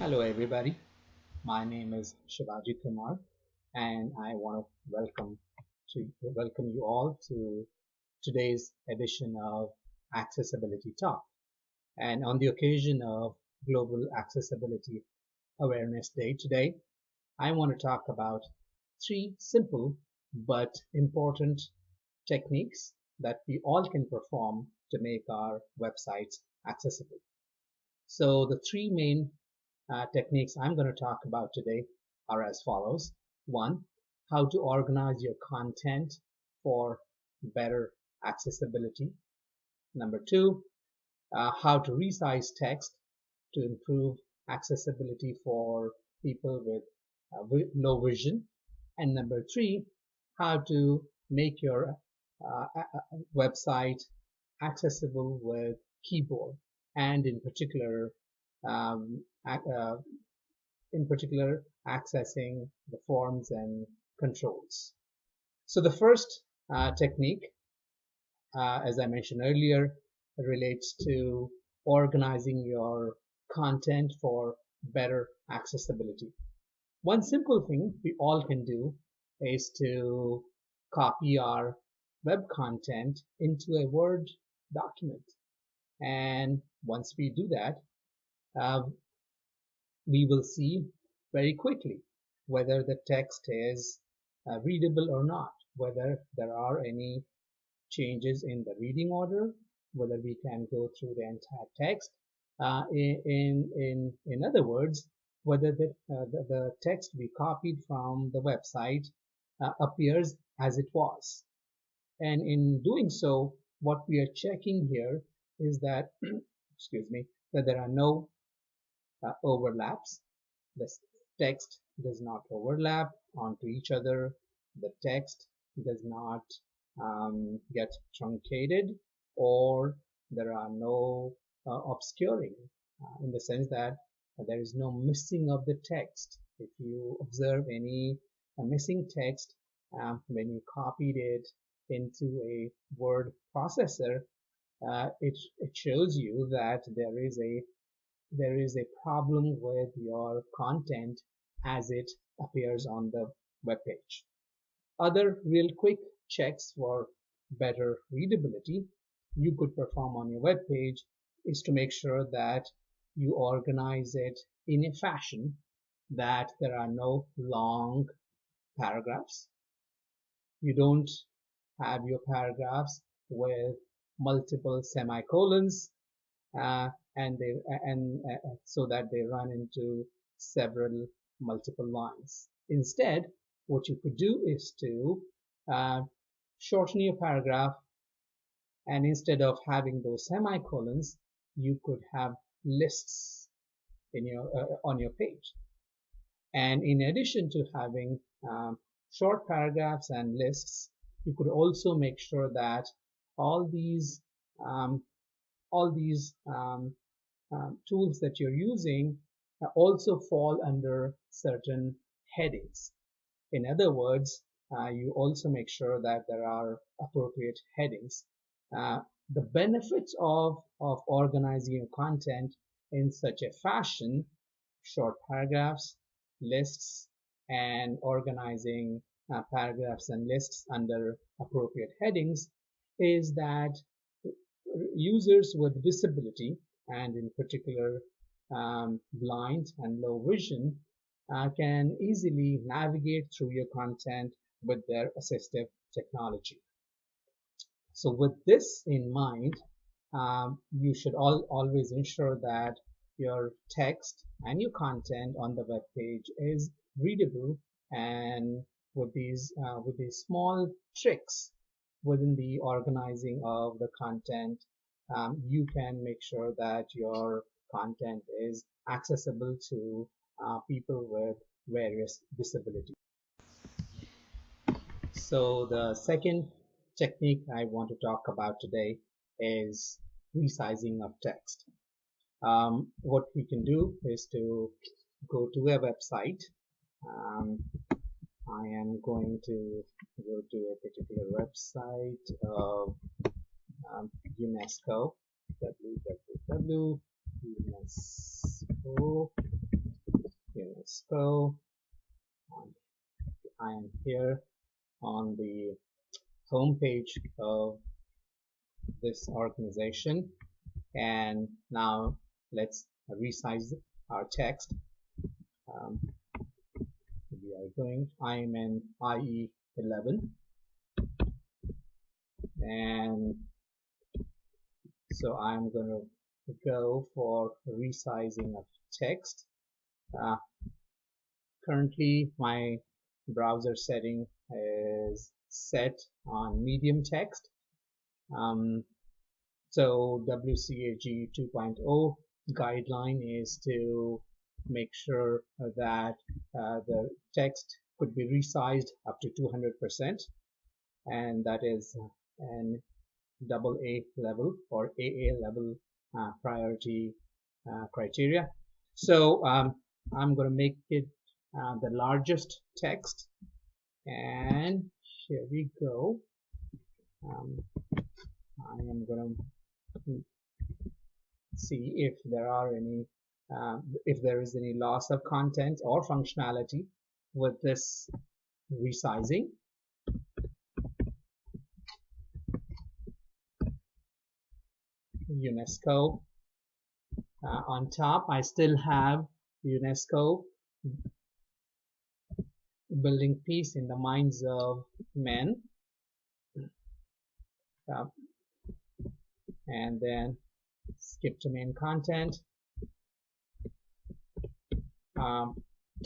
Hello everybody, my name is Shivaji Kumar and I want to welcome you all to today's edition of Accessibility Talk. And on the occasion of Global Accessibility Awareness Day today, I want to talk about three simple but important techniques that we all can perform to make our websites accessible. So the three main techniques I'm going to talk about today are as follows. One, how to organize your content for better accessibility. Number two, how to resize text to improve accessibility for people with low vision. And number three, how to make your website accessible with keyboard and um, in particular accessing the forms and controls. So the first technique, as I mentioned earlier, relates to organizing your content for better accessibility. One simple thing we all can do is to copy our web content into a Word document. And once we do that, uh, we will see very quickly whether the text is readable or not, whether there are any changes in the reading order, whether we can go through the entire text. In other words, whether the text we copied from the website appears as it was. And in doing so, what we are checking here is that, excuse me, that there are no overlaps. The text does not overlap onto each other. The text does not get truncated, or there are no obscuring in the sense that there is no missing of the text. If you observe any missing text when you copied it into a word processor, it shows you that there is a problem with your content as it appears on the web page. Other real quick checks for better readability you could perform on your web page is to make sure that you organize it in a fashion that there are no long paragraphs. You don't have your paragraphs with multiple semicolons and so that they run into several multiple lines. Instead, what you could do is to uh, shorten your paragraph, and instead of having those semicolons, you could have lists in your on your page. And in addition to having short paragraphs and lists, you could also make sure that all these um, all these tools that you're using also fall under certain headings. In other words, you also make sure that there are appropriate headings. The benefits of organizing your content in such a fashion, short paragraphs, lists, and organizing paragraphs and lists under appropriate headings, is that users with disability, and in particular blind and low vision, can easily navigate through your content with their assistive technology. So with this in mind, you should always ensure that your text and your content on the web page is readable, and with these small tricks within the organizing of the content, you can make sure that your content is accessible to people with various disabilities. So the second technique I want to talk about today is resizing of text. What we can do is to go to a website. Um, I am going to go to a particular website of UNESCO, www.unesco.org. let's go. I am here on the home page of this organization, and now let's resize our text. We are going, I'm in IE 11, and so I'm going to go for resizing of text. Currently my browser setting is set on medium text. So WCAG 2.0 guideline is to make sure that the text could be resized up to 200%, and that is an AA level or AA level priority criteria. So I'm going to make it the largest text, and here we go. I am going to see if there are any if there is any loss of content or functionality with this resizing. UNESCO on top, I still have UNESCO building peace in the minds of men, and then skip to main content.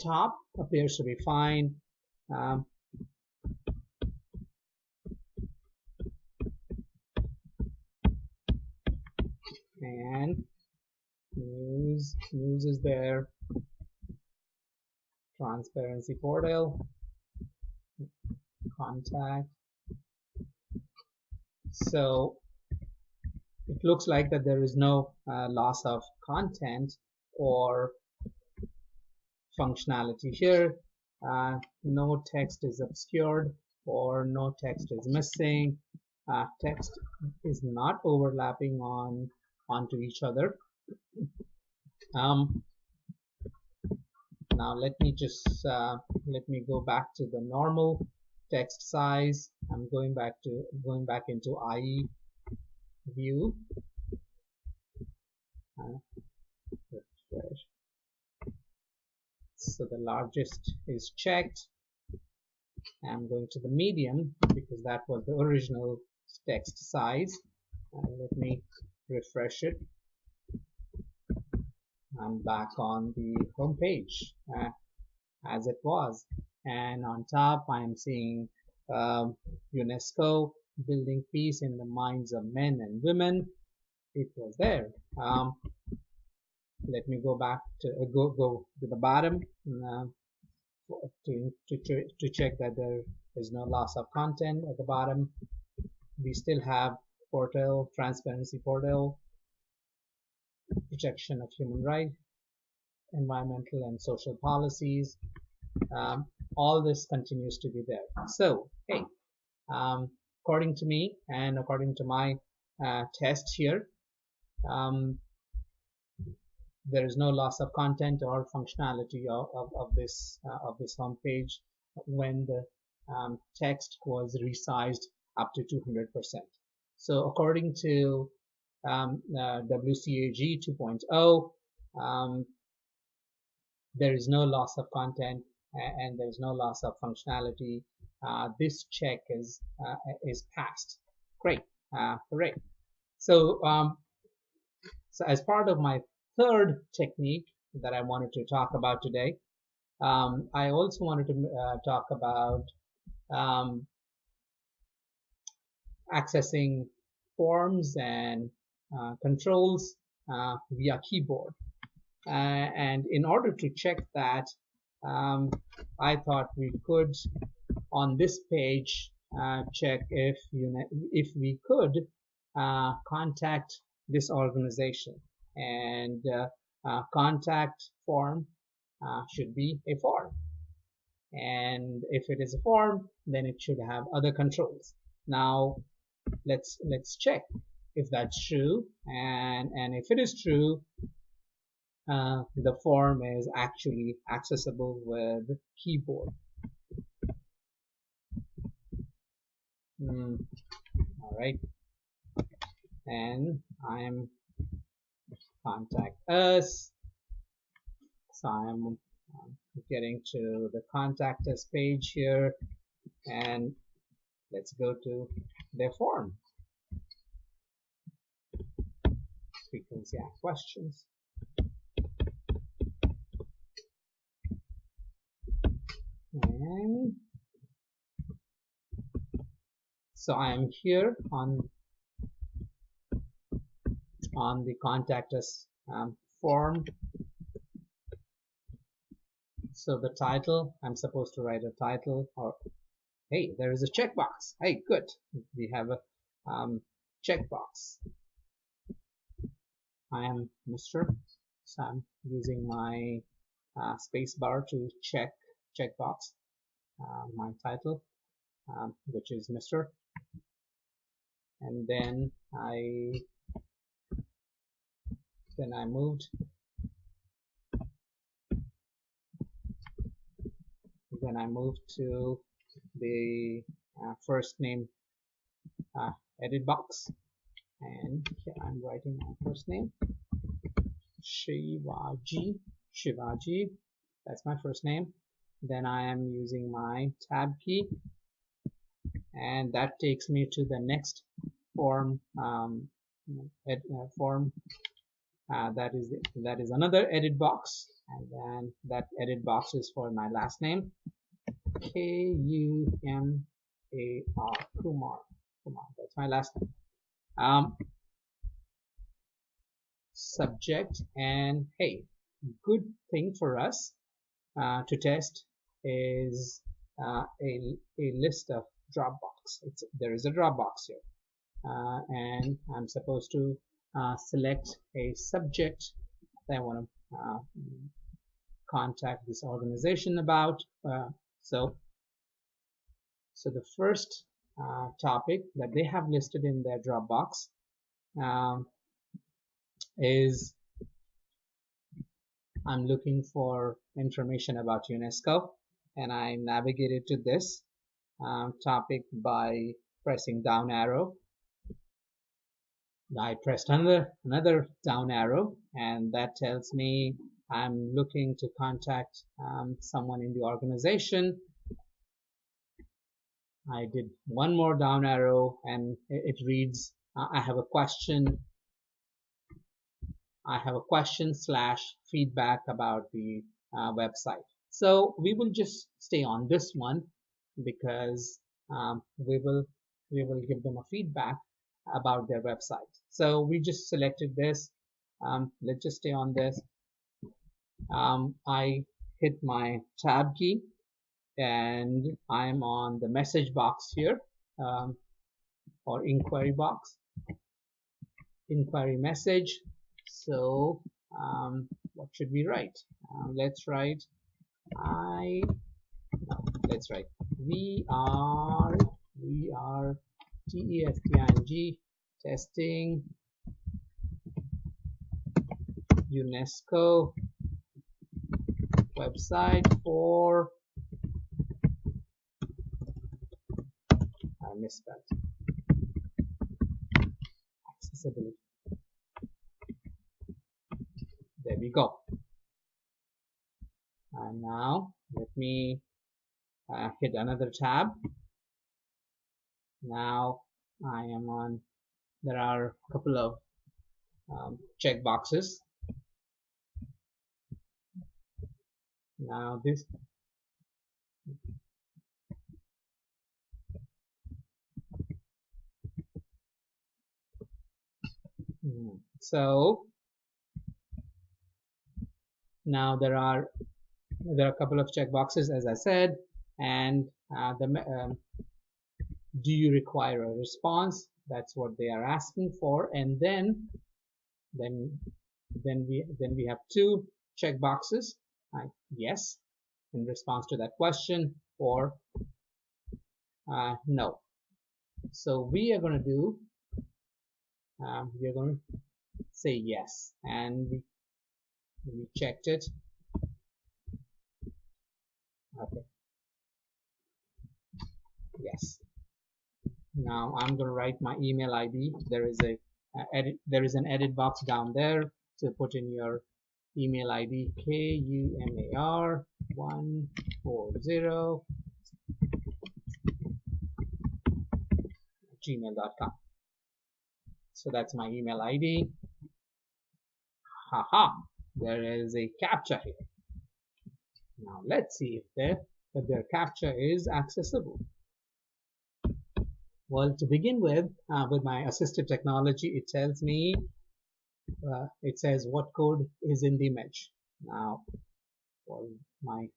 Top appears to be fine. And news is there. Transparency portal, contact. So it looks like that there is no loss of content or functionality here. No text is obscured or no text is missing. Text is not overlapping onto each other. Now let me go back to the normal text size. I'm going back into IE view. Refresh. So the largest is checked. I'm going to the medium because that was the original text size. Let me refresh it. I'm back on the home page as it was, and on top I'm seeing UNESCO building peace in the minds of men and women. It was there. Let me go back to go to the bottom to check that there is no loss of content at the bottom. We still have portal, transparency portal, protection of human rights, environmental and social policies. All this continues to be there. So hey, according to me and according to my test here, there is no loss of content or functionality of this home page when the text was resized up to 200%. So according to WCAG 2.0, there is no loss of content and there is no loss of functionality. This check is passed. Great, hooray! So so as part of my third technique that I wanted to talk about today, I also wanted to talk about accessing forms and controls via keyboard. And in order to check that, I thought we could, on this page, check if we could contact this organization, and contact form should be a form, and if it is a form, then it should have other controls. Now let's check if that's true, and if it is true, the form is actually accessible with keyboard. All right, and I'm contact us. So I'm getting to the contact us page here, and let's go to their form. Frequency ask questions. And so I'm here on the contact us form. So the title, I'm supposed to write a title, or hey, there is a checkbox. Hey, good. We have a checkbox. I am Mr. So I'm using my space bar to checkbox my title, which is Mr. And then I moved. Then I moved to the first name edit box, and here I'm writing my first name, Shivaji. That's my first name. Then I am using my tab key, and that takes me to the next form form. That is another edit box, and then that edit box is for my last name, Kumar. Kumar. That's my last name. Subject, and hey, good thing for us to test is a list of Dropbox. There is a Dropbox here, and I'm supposed to select a subject that I want to contact this organization about. So the first topic that they have listed in their Dropbox is I'm looking for information about UNESCO, and I navigated to this topic by pressing down arrow. I pressed another down arrow, and that tells me I'm looking to contact someone in the organization. I did one more down arrow, and it reads I have a question / feedback about the website. So we will just stay on this one because we will give them a feedback about their website. So we just selected this. Let's just stay on this. I hit my tab key, and I'm on the message box here, or inquiry box, inquiry message. So what should we write? Let's write let's write we are testing testing UNESCO website for, I misspelled, accessibility. There we go. And now let me hit another tab. Now I am on, there are a couple of check boxes. Now this so now there are a couple of check boxes, as I said, and do you require a response? That's what they are asking for, and then we have two check boxes, yes, in response to that question, or no. So we are going to do we are going to say yes, and We checked it. Okay, yes. Now I'm going to write my email ID. There is a there is an edit box down there. So put in your email ID KUMAR140 gmail.com. So that's my email ID. Haha, there is a captcha here. Now let's see if their captcha is accessible. Well, to begin with my assistive technology, it tells me, it says what code is in the image. Now, well, my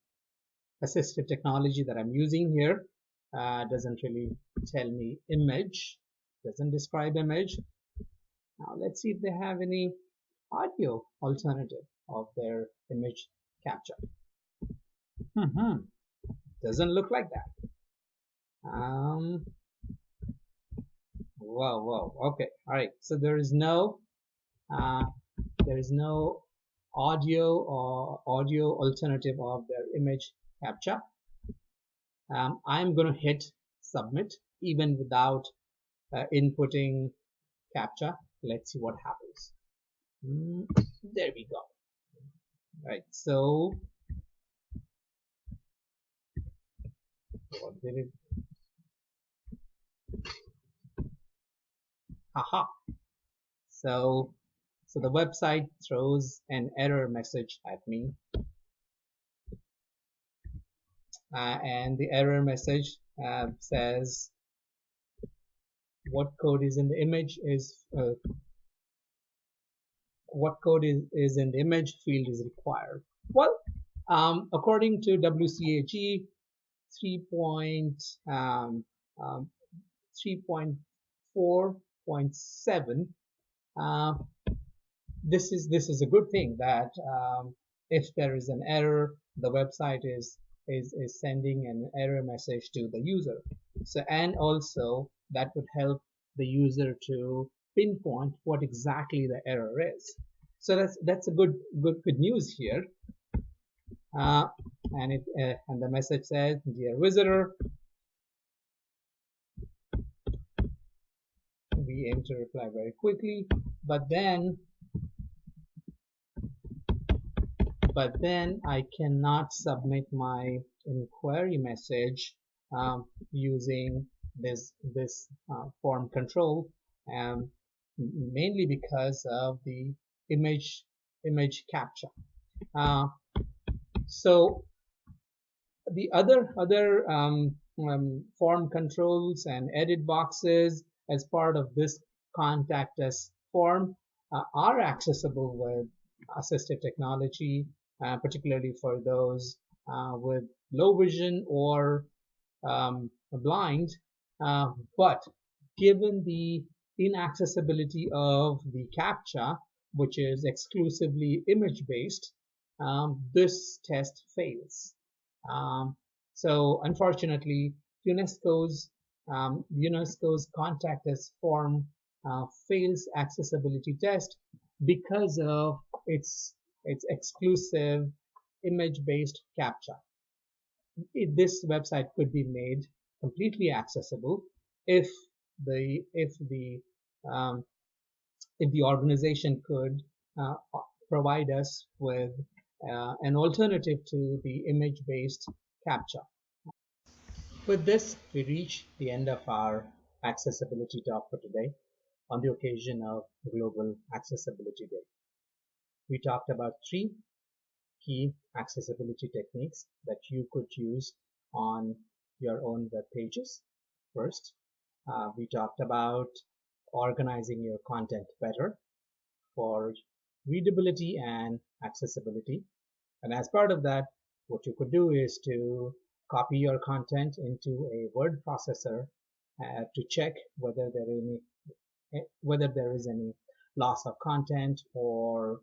assistive technology that I'm using here doesn't really tell me image, doesn't describe image. Now let's see if they have any audio alternative of their image capture. Doesn't look like that. Whoa, okay, all right. So there is no audio or audio alternative of their image capture. I'm going to hit submit even without inputting captcha. Let's see what happens. There we go. Right, so what did it? Haha. So the website throws an error message at me, and the error message says what code is in the image is what code is in the image field is required. Well, according to WCAG 3.4.7, this is a good thing that if there is an error, the website is sending an error message to the user. So, and also that would help the user to pinpoint what exactly the error is. So that's a good news here. And the message says, dear visitor, we aim to reply very quickly, but then I cannot submit my inquiry message using this form control, mainly because of the image captcha. So the other form controls and edit boxes as part of this contact us form are accessible with assistive technology, particularly for those with low vision or blind. But given the inaccessibility of the captcha, which is exclusively image based, this test fails. So unfortunately, UNESCO's contact us form fails accessibility test because of its exclusive image-based captcha. This website could be made completely accessible if the organization could provide us with an alternative to the image-based captcha. With this, we reach the end of our accessibility talk for today on the occasion of Global Accessibility Day. We talked about 3 key accessibility techniques that you could use on your own web pages. First, we talked about organizing your content better for readability and accessibility. And as part of that, what you could do is to copy your content into a word processor to check whether there is any loss of content or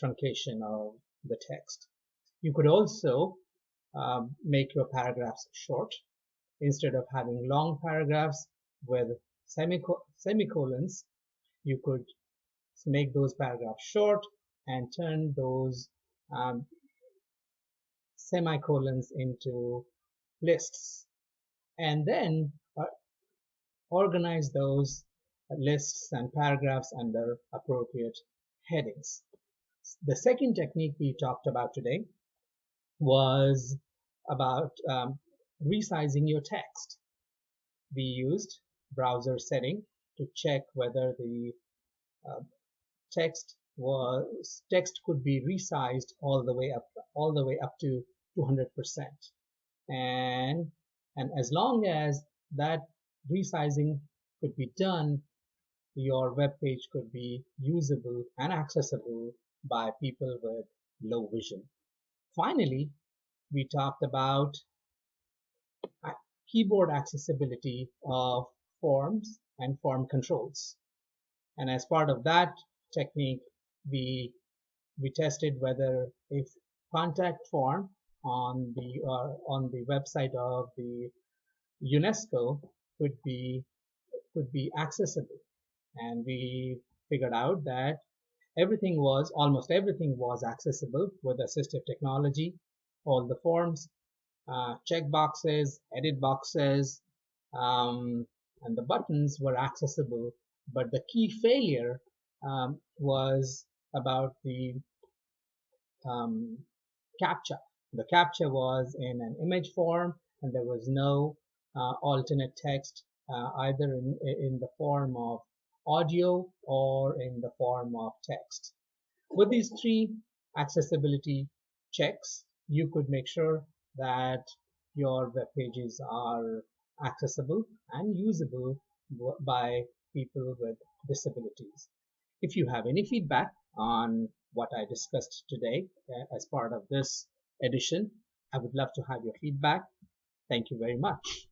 truncation of the text. You could also make your paragraphs short. Instead of having long paragraphs with semicolons, you could make those paragraphs short and turn those um, semicolons into lists, and then organize those lists and paragraphs under appropriate headings. The second technique we talked about today was about resizing your text. We used browser setting to check whether the uh, text could be resized all the way up to 200%, and as long as that resizing could be done, your web page could be usable and accessible by people with low vision. Finally, we talked about keyboard accessibility of forms and form controls. And as part of that technique, we tested whether if contact form on the website of the UNESCO could be accessible, and we figured out that almost everything was accessible with assistive technology. All the forms, check boxes, edit boxes, and the buttons were accessible, but the key failure was about the um, CAPTCHA. The CAPTCHA was in an image form, and there was no alternate text either in the form of audio or in the form of text. With these three accessibility checks, you could make sure that your web pages are accessible and usable by people with disabilities. If you have any feedback on what I discussed today as part of this edition, I would love to have your feedback. Thank you very much.